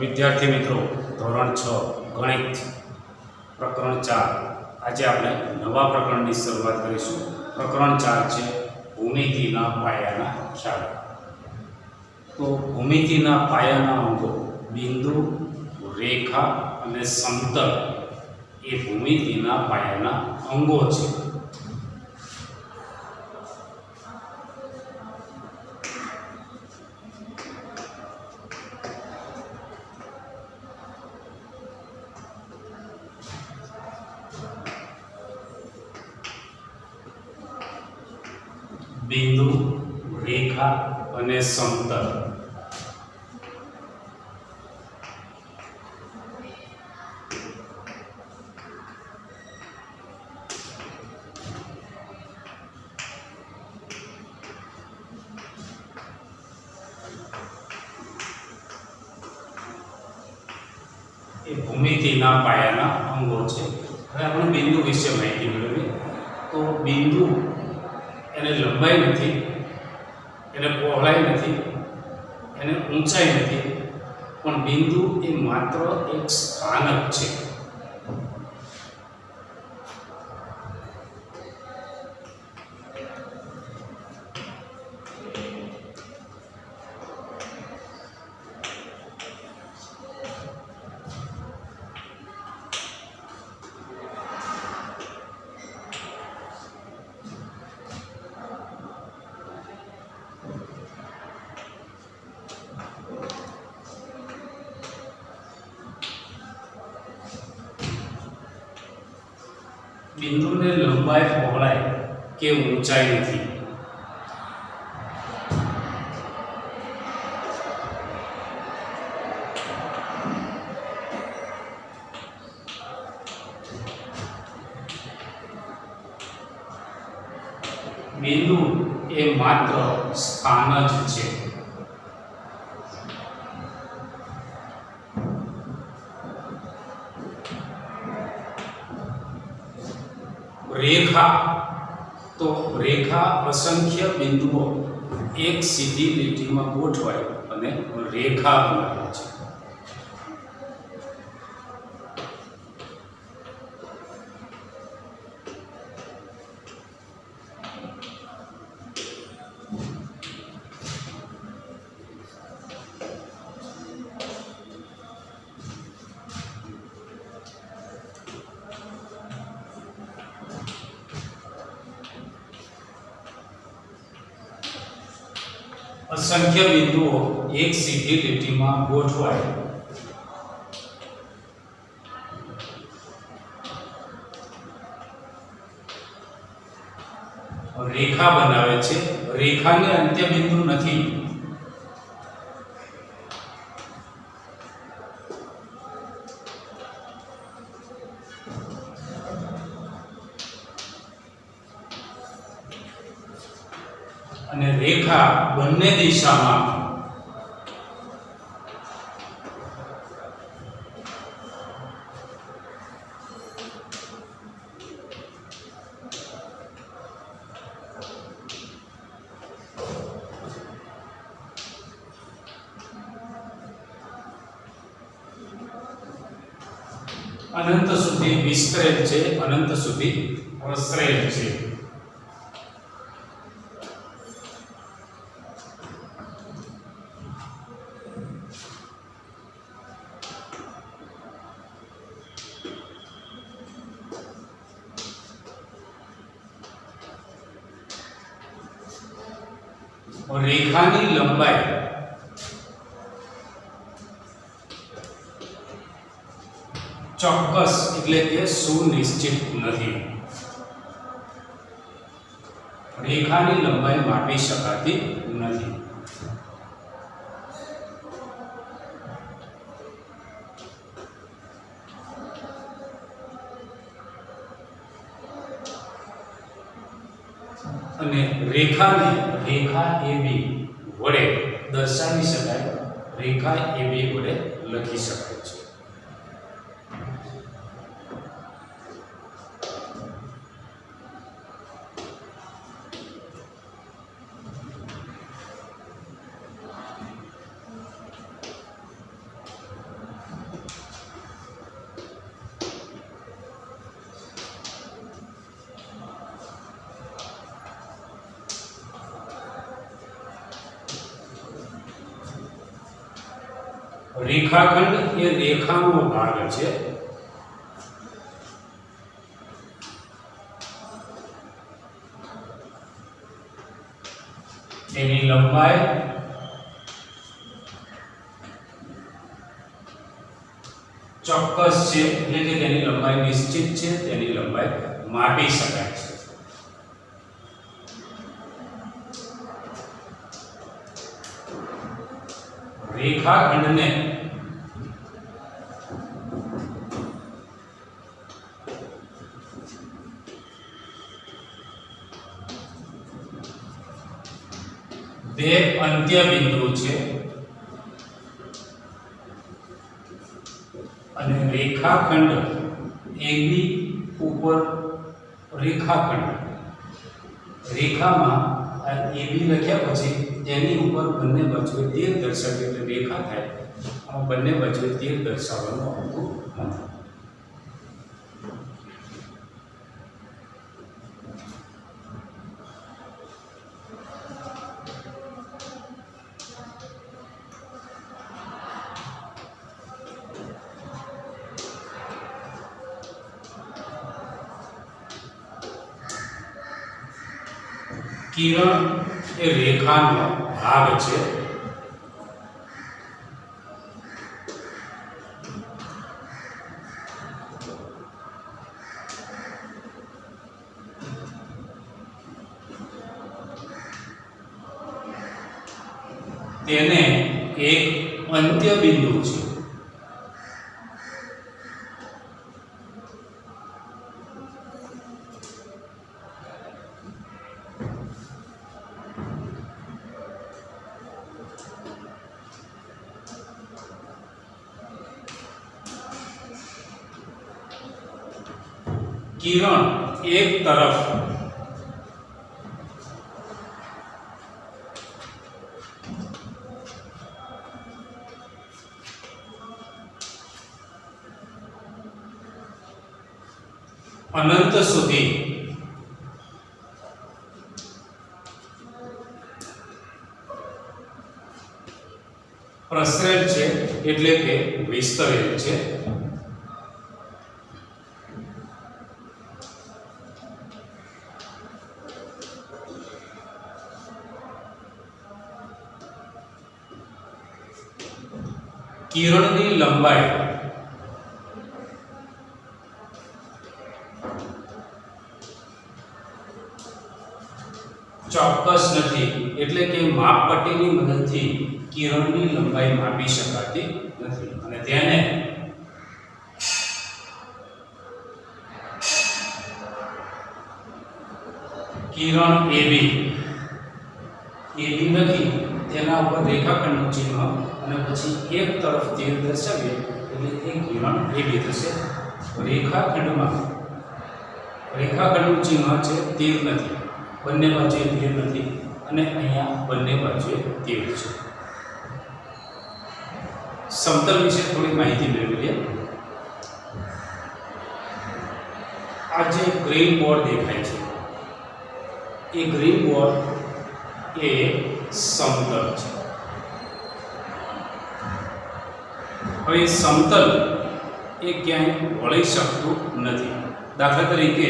વિદ્યાર્થી મિત્રો, ધોરણ 6 ગણિત પ્રકરણ 4 આજે આપણે નવા પ્રકરણની શરૂઆત કરીશું. પ્રકરણ 4 છે ભૂમિતિના પાયાના ખ્યાલ. તો ભૂમિતિના પાયાના અંગો બિંદુ, રેખા અને સમતલ એ ભૂમિતિના પાયાના અંગો છે. બિંદુ, રેખા અને સમતલ. એ ભૂમિતિના પાયાના અંગો છે. હવે આપણે બિંદુ વિશે માહિતી મેળવીએ. તો બિંદુ એને લંબાઈ નથી, એને પહોળાઈ નથી, એને ઊંચાઈ નથી, પણ બિંદુ એ માત્ર એક સ્થાનક છે. બિંદુને લંબાઈ, પહોળાઈ કે ઊંચાઈ નથી. બિંદુ એ માત્ર સ્થાન જ છે. રેખા, તો રેખા અસંખ્ય બિંદુઓ એક સીધી લીટીમાં ગોઠવાય અને રેખા બનાવે છે. અસંખ્ય બિંદુઓ એક સીધી લીટીમાં ગોઠવાય રેખા બનાવે છે. રેખાને અંત્ય બિંદુ નથી. અને રેખા બંને દિશામાં અનંત સુધી વિસ્તરેલ છે, અનંત સુધી પ્રસરેલ છે. રેખાની લંબાઈ ચોક્કસ એટલે કે સુનિશ્ચિત નથી. રેખાની લંબાઈ માપી શકાતી નથી. અને રેખા AB વડે દર્શાવી શકાય. રેખા AB વડે લખી શકાય છે. રેખાખંડ એ રેખાનો ભાગ છે. તેની લંબાઈ ચોક્કસ છે, એટલે કે તેની લંબાઈ નિશ્ચિત છે, તેની લંબાઈ માપી શકાય છે. રેખાખંડને બે અંત્ય બિંદુ છે અને રેખાખંડ AB ઉપર રેખામાં આ AB લખ્યા પછી તેની ઉપર બંને બાજુએ તીર દર્શાવીએ એટલે રેખા થાય. આ બંને બાજુએ તીર દર્શાવવાનું આવતું નથી. કિરણ એ રેખાનો ભાગ છે. તેને એક અંત્ય બિંદુ છે. કિરણ એક તરફ અનંત સુધી પ્રસરેલ છે, એટલે કે વિસ્તરેલ છે. કિરણની લંબાઈ ચોક્કસ નથી, એટલે કે માપપટ્ટીની મદદથી કિરણની લંબાઈ માપી શકાતી નથી અને તેને કિરણ AB લખી તેના ઉપર રેખાખંડનું ચિહ્ન અને પછી એક તરફ તીર દર્શાવીએ એટલે એ કિરણ AB થશે. રેખાખંડનું ચિહ્ન છે, તીર નથી, બંને બાજુએ તીર નથી અને અહીંયા બંને બાજુએ તીર છે. સમતલ વિશે થોડી માહિતી મેળવી લઈએ. આ જે ગ્રીન બોર્ડ દેખાય છે એ ગ્રીન બોર્ડ એ સમતલ છે. હવે સમતલ એ ક્યાંય વળી શકતું નથી. દાખલા તરીકે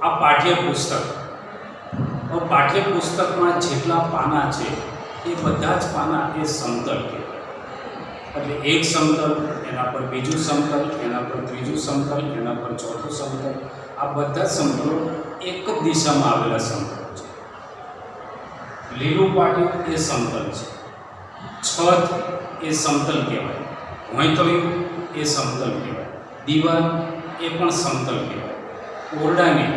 આ પાઠ્યપુસ્તકમાં જેટલા પાના છે એ બધા જ પાના એ સમતલ કહેવાય. એટલે એક સમતલ, એના પર બીજું સમતલ, એના પર ત્રીજું સમતલ, એના પર ચોથું સમતલ, આ બધા સમતલો એક જ દિશામાં આવેલા સમતલો છે. લીલું પાટિયું એ સમતલ છે, છત એ સમતલ કહેવાય, ભોંયતળિયું એ સમતલ કહેવાય, દીવાલ એ પણ સમતલ કહેવાય. ઓરડાની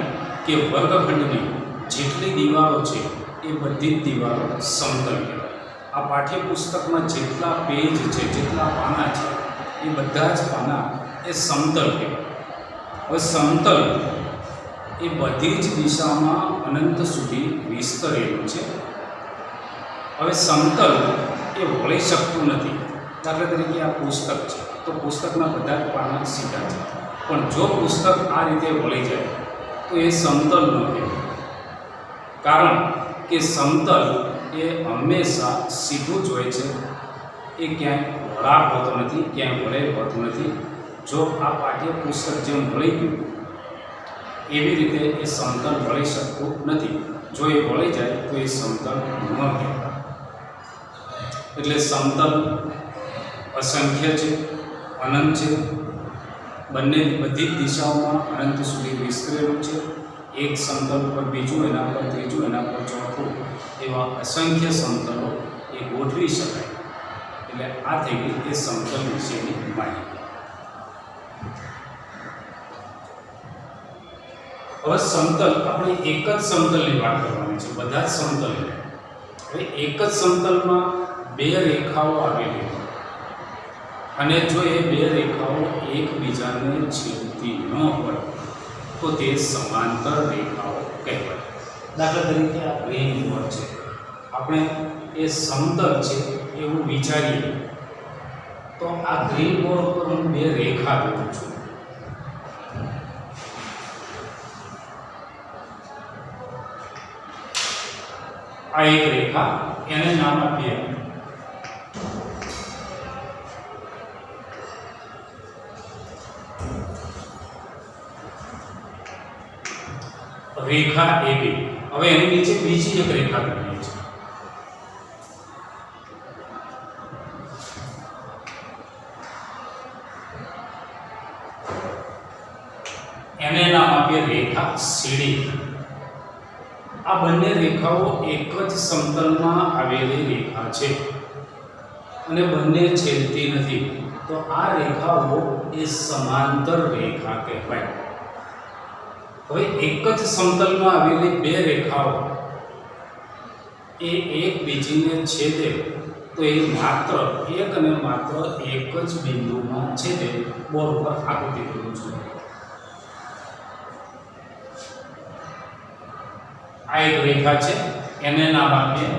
કે વર્ગખંડની જેટલી દિવાલો છે એ બધી જ દિવાલો સમતલ કહેવાય. આ પાઠ્યપુસ્તકમાં જેટલા પેજ છે, જેટલા પાના છે એ બધા જ પાના એ સમતલ કહેવાય. હવે સમતલ એ બધી જ દિશામાં અનંત સુધી વિસ્તરેલું છે. હવે સમતલ એ વળી શકતું નથી. દાખલા તરીકે આ પુસ્તક છે તો પુસ્તકના બધા જ પાના સીધા છે, પણ જો પુસ્તક આ રીતે વળી જાય તો તો એ સમતલ ન કહેવાય, કારણ કે સમતલ એ હંમેશા સીધું જ હોય છે, એ ક્યાંય વળાંક હોતો નથી, ક્યાંય વળેલ હોતું નથી. જો આ પાઠ્યપુસ્તક જેમ વળી ગયું એવી રીતે એ સમતલ વળી શકતું નથી. જો એ વળી જાય તો એ સમતલ ન કહેવાય. એટલે સમતલ અસંખ્ય છે, અનંત છે, બંને બધી જ દિશાઓમાં અનંત સુધી વિસ્તરેલું છે. એક સમતલ પર બીજું, એના પર ત્રીજું, એના પર ચોથું, એવા અસંખ્ય સમતલો એ ગોઠવી શકાય. એટલે આ થઈ ગઈ એ સમતલ વિશેની માહિતી. હવે સમતલ, આપણે એક જ સમતલની વાત કરવાની છે, બધા જ સમતલ. હવે એક જ સમતલમાં બે રેખાઓ આવેલી હોય અને જો એ બે રેખાઓ એકબીજાને છેદતી ન હોય તો તે સમાંતર રેખાઓ કહેવાય. દાખલા તરીકે આ ગ્રીન બોર્ડ છે, આપણે એ સમતલ છે એવું વિચારીએ તો આ ગ્રીન બોર્ડ પર હું બે રેખા દોરું છું. આ એક રેખા, એને નામ આપીએ રેખા AB. હવે એની નીચે બીજી એક રેખા દોરીએ છીએ, એને નામ આપીએ રેખા CD. આ બંને રેખાઓ એક જ સમતલમાં આવેલી રેખા છે અને બંને છેદતી નથી, તો આ રેખાઓ એ સમાંતર રેખા કહેવાય. હવે એક જ સમતલમાં આવેલી બે રેખાઓ એ એકબીજીને છેદે તો એ માત્ર એક અને માત્ર એક જ બિંદુમાં છેદે. બોર્ડ પર આકૃતિ દોરું છું. આ એક રેખા છે, એને નામ આપીએ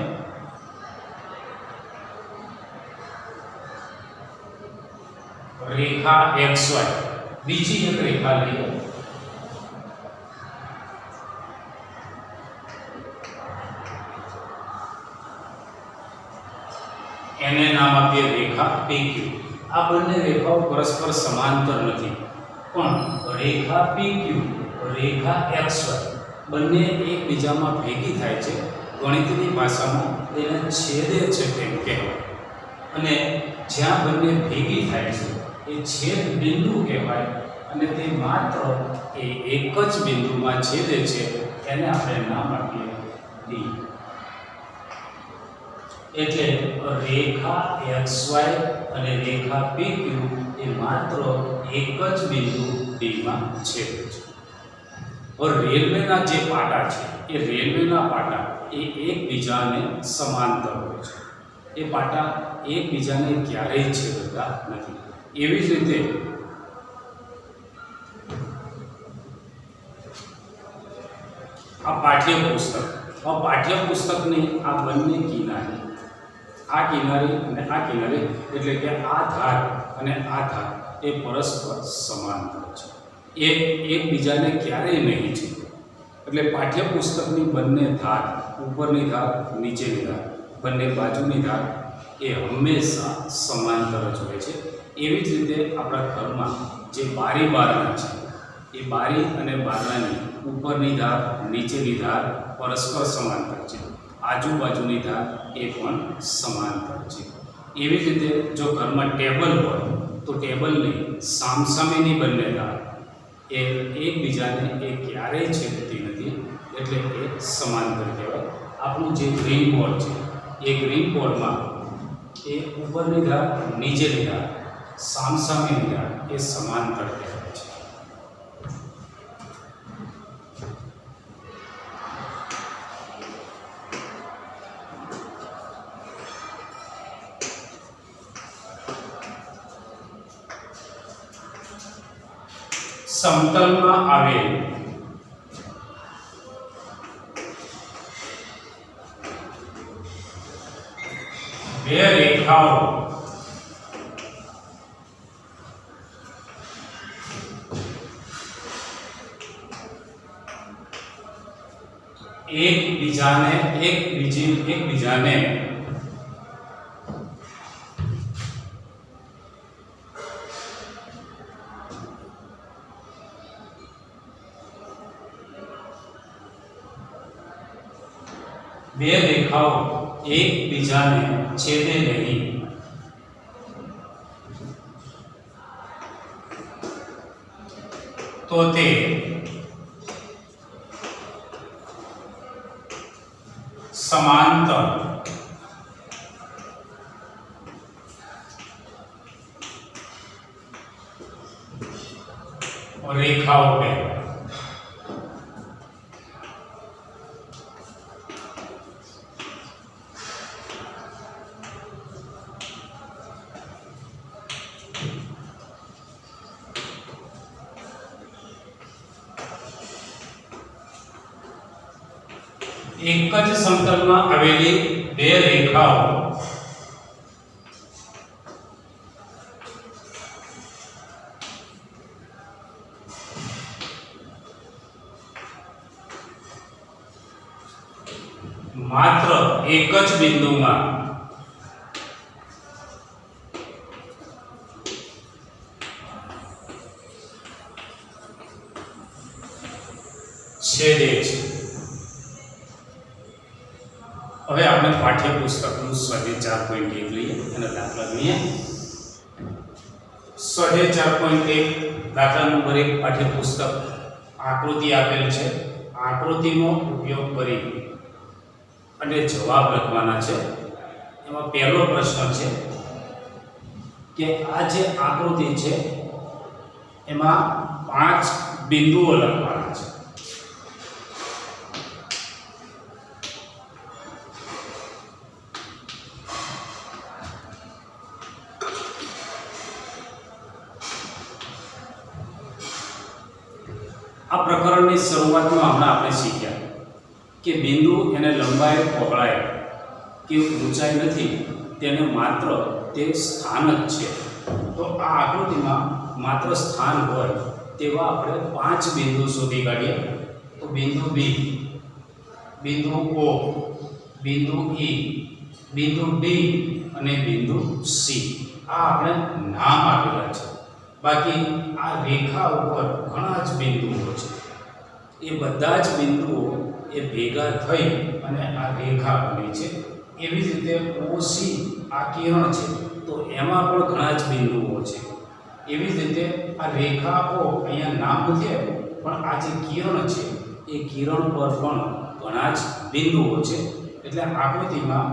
રેખા XY. બીજી એક રેખા લઈએ, એને નામ આપીએ રેખા PQ. આ બંને રેખાઓ પરસ્પર સમાંતર નથી, પણ રેખા PQ, રેખા XY બંને એકબીજામાં ભેગી થાય છે. ગણિતની ભાષામાં એને છેદે છે તેમ કહેવાય. અને જ્યાં બંને ભેગી થાય છે એ છેદ બિંદુ કહેવાય અને તે માત્ર એ એક જ બિંદુમાં છેદે છે, એને આપણે નામ આપીએ D. એટલે રેખા XY અને રેખા PQ એ માત્ર એક જ બિંદુ D માં છેદે છે. और रेलवेना जे पाटा है ये रेलवेना पाटा ये एकबीजाने समांतर होय छे. ये पाटा एकबीजाने क्यारेय छेदता नथी. एवी ज रीते आ पाठ्यपुस्तकनी आ बंने किनारे, आ किनारे अने आ किनारे एटले के आ धार अने आ धार ए परस्पर समांतर छे. એકબીજાને ક્યારેય નહીં છે. એટલે પાઠ્યપુસ્તકની બંને ધાર, ઉપરની ધાર, નીચેની ધાર, બંને બાજુની ધાર એ હંમેશા સમાંતર જ હોય છે. એવી જ રીતે આપણા ઘરમાં જે બારી બારણા છે એ બારી અને બારણાની ઉપરની ધાર, નીચેની ધાર પરસ્પર સમાંતર છે. આજુબાજુની ધાર એ પણ સમાંતર છે. એવી જ રીતે જો ઘરમાં ટેબલ હોય તો ટેબલની સામસામેની બંને ધાર એ એકબીજાને એ ક્યારેય છેદતી નથી, એટલે એ સમાંતર કહેવાય. આપણું જે ગ્રીન બોર્ડ છે એ ગ્રીન બોર્ડમાં એ ઉપરની ધાર, નીચેની ધાર, સામસામેની ધાર એ સમાંતર કહેવાય છે. સમતલમાં આવેલ બે રેખાઓ એકબીજાને બે રેખાઓ એકબીજાને છેદે નહીં તો તે समांतर और रेखाओं पे एक ज समतल में आवेली बे रेखाओं मात्र एक ज बिंदु में छेदे छे। હવે આપણે પાઠ્યપુસ્તકનું સ્વાધ્યાય 4.1 લઈએ અને દાખલા ગણીએ। સ્વાધ્યાય 4.1 દાખલા નંબર 1 પાઠ્યપુસ્તક આકૃતિ આપેલ છે। આકૃતિનો ઉપયોગ કરી અને જવાબ લખવાના છે। એમાં પહેલો પ્રશ્ન છે કે આ જે આકૃતિ છે એમાં 5 બિંદુઓ લખવાના છે। આ પ્રકરણની શરૂઆતમાં હમણાં આપણે શીખ્યા કે બિંદુ એને લંબાઈ પહોળાઈ કે ઊંચાઈ નથી, તેને માત્ર તે સ્થાન જ છે। તો આ આકૃતિમાં માત્ર સ્થાન હોય તેવા આપણે 5 બિંદુ શોધી કાઢીએ। તો બિંદુ બી, બિંદુ ઓ, બિંદુ ઈ, બિંદુ ડી અને બિંદુ સી, આ આપણે નામ આપેલા છે। બાકી આ રેખા ઉપર ઘણા જ બિંદુઓ છે। એ બધા જ બિંદુઓ એ ભેગા થઈ અને આ રેખા બની છે। એવી જ રીતે ઓસી આ કિરણ છે તો એમાં પણ ઘણા જ બિંદુઓ છે। એવી જ રીતે આ રેખાઓ અહીંયા નામ નથી આપ્યું પણ આ જે કિરણ છે એ કિરણ પર પણ ઘણા જ બિંદુઓ છે। એટલે આકૃતિમાં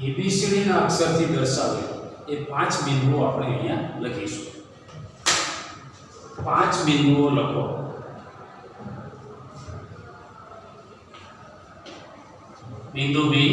એબીસીડીના અક્ષરથી દર્શાવેલ એ 5 બિંદુઓ આપણે અહીંયા લખીશું। 5 બિંદુઓ લખો। बिंदु बी,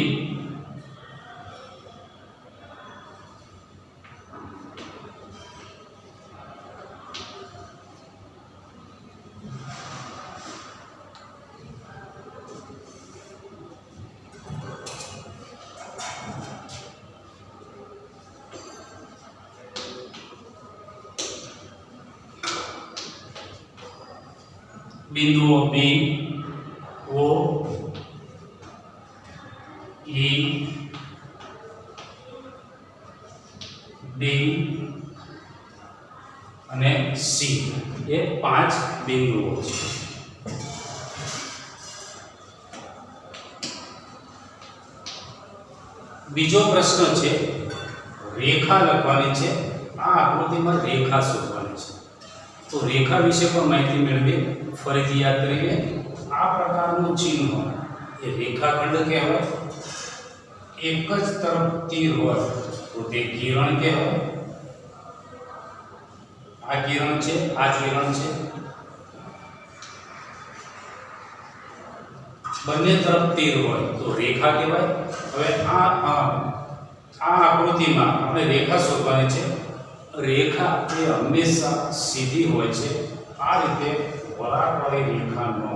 बिंदुओं बी, ओ, ई, डी અને સી એ 5 બિંદુઓ છે। બીજો પ્રશ્ન છે રેખા લખવાની છે। આ આકૃતિમાં રેખા શોધવાની છે। તો રેખા વિશે પણ માહિતી મેળવીએ। ફરીથી યાદ કરીએ, આ પ્રકારનું ચિહ્ન એ રેખાખંડ કહેવાય। એક જ તરફ તીર હોય તો તે કિરણ કહેવાય। આ કિરણ છે, આ કિરણ છે, બંને તરફ તીર હોય તો રેખા કહેવાય। હવે આ આકૃતિમાં આપણે રેખા શોધવાની છે। રેખા એ હંમેશા સીધી હોય છે। આ રીતે વળાંકવાળી રેખાનો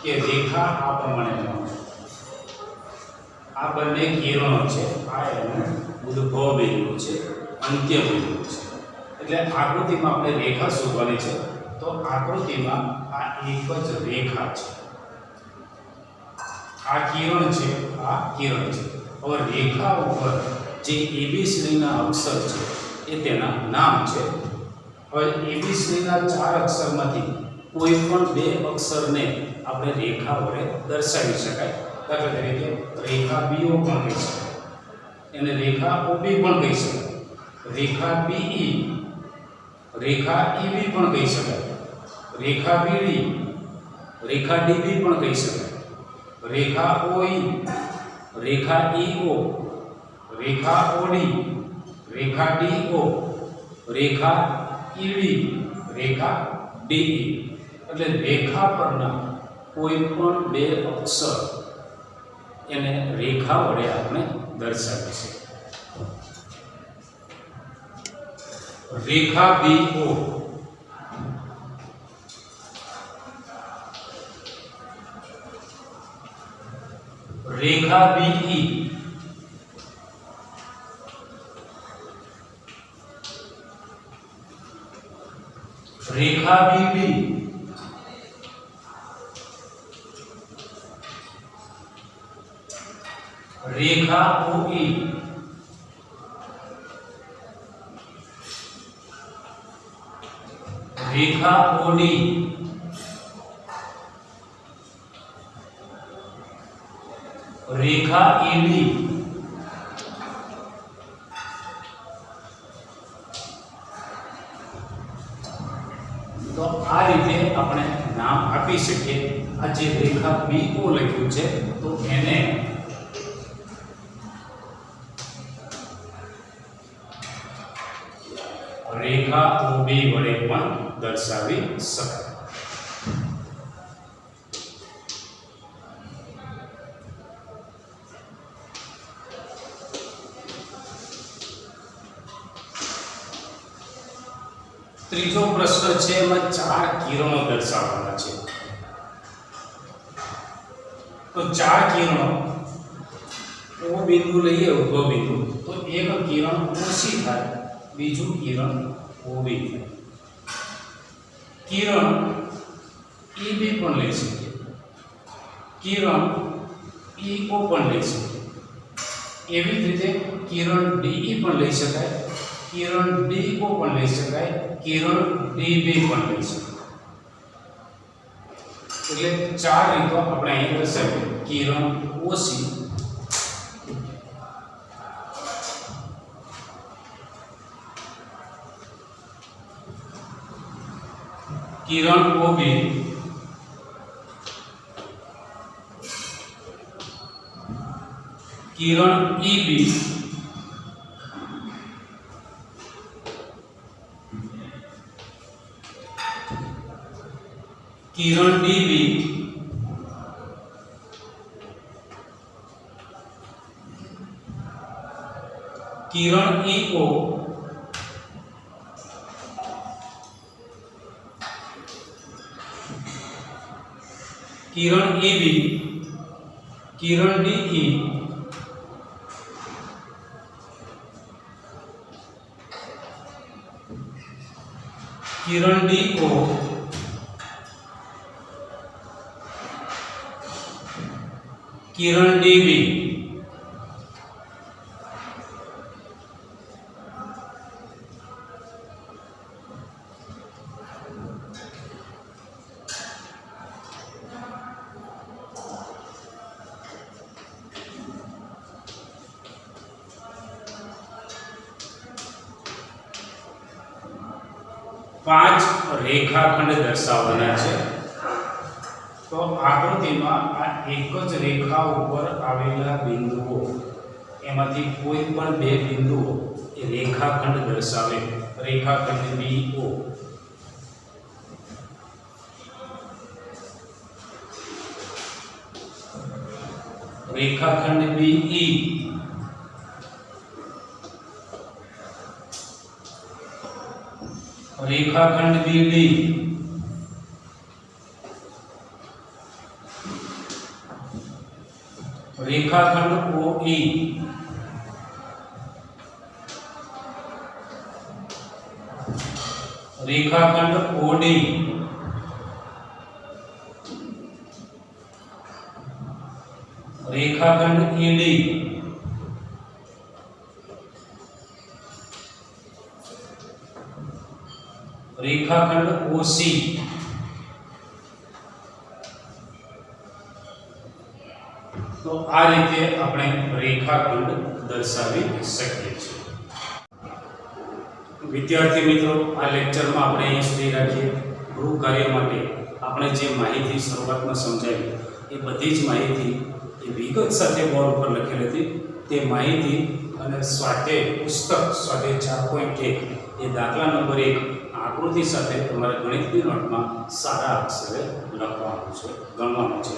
કે રેખા આ પ્રમાણે આ બંને કિરણો છે, આ એનું ઉદ્ભવ બિંદુ છે, અંત્ય બિંદુ છે। એટલે આકૃતિમાં આપણે રેખા શોધવાની છે। તો આકૃતિમાં આ એક જ રેખા છે। આ કિરણ છે, આ કિરણ છે. હવે રેખા ઉપર જે એબી શ્રેણીના અક્ષર છે એ તેના નામ છે. હવે એબી શ્રેણીના 4 અક્ષરમાંથી કોઈ પણ 2 અક્ષરને આપણે રેખા વડે દર્શાવી શકાય. દાખલા તરીકે રેખા BO પણ કહી શકાય, એને રેખા OB પણ કહી શકાય, રેખા BE, રેખા EB પણ કહી શકાય, રેખા BD, રેખા DB પણ કહી શકાય, રેખા OE, Rekha EO, Rekha OD, Rekha DO, Rekha ED, Rekha DE. એટલે રેખા પરના કોઈ પણ 2 અક્ષર એને રેખા વડે આપણે દર્શાવી શકીએ. રેખા BO, Rekha BE, Rekha BB, Rekha OE, Rekha OD, Rekha ED, તો આ રીતે આપણે નામ આપી શકીએ. આ જે રેખા BO લખ્યું છે તો એને રેખા OB વડે પણ દર્શાવી શકાય. ત્રીજો પ્રશ્ન છે, એમાં 4 કિરણો દર્શાવવાના છે. તો 4 કિરણો O બિંદુ લઈએ, ઉદ્ભવ બિંદુ, તો એક કિરણ OC થાય, બીજું કિરણ OB થાય. કિરણ EB પણ લઈ શકીએ, કિરણ EO પણ લઈ શકીએ. એવી જ રીતે કિરણ DE પણ લઈ શકાય, કિરણ DO પણ લઈ શકાય, કિરણ DB પણ લઈ શકાય. એટલે 4 રીતો આપણે અહીં દર્શાવીએ. કિરણ OC, Kiran OB, Kiran EB, Kiran DB, Kiran EO, Kiran EB, Kiran DE, Kiran DO, Kiran DB. પાંચ રેખાખંડ દર્શાવવાના છે. તો આકૃતિમાં આ એક જ રેખા ઉપર આવેલા બિંદુઓ, એમાંથી કોઈ પણ 2 બિંદુઓ એ રેખાખંડ દર્શાવે. રેખાખંડ BO, રેખાખંડ BE, રેખાખંડ BD, રેખાખંડ OE, રેખાખંડ OD, રેખાખંડ એડી રેખાખંડ ઓસી તો આ રીતે આપણે રેખાખંડ દર્શાવી શકીએ છીએ. વિદ્યાર્થી મિત્રો, આ લેક્ચરમાં આપણે અહીં સુધી રાખીએ. ગૃહ કાર્ય માટે આપણે જે માહિતી શરૂઆતમાં સમજાવી એ બધી જ માહિતી એ વિગત સાથે બોર્ડ ઉપર લખેલી હતી. તે માહિતી અને સ્વાધ્યાય પુસ્તક સ્વાધ્યાય 4.1 એ દાખલા નંબર 1 આકૃતિ સાથે તમારે ગણિતની નોટમાં સારા અક્ષરે લખવાનું છે, ગણવાનું છે.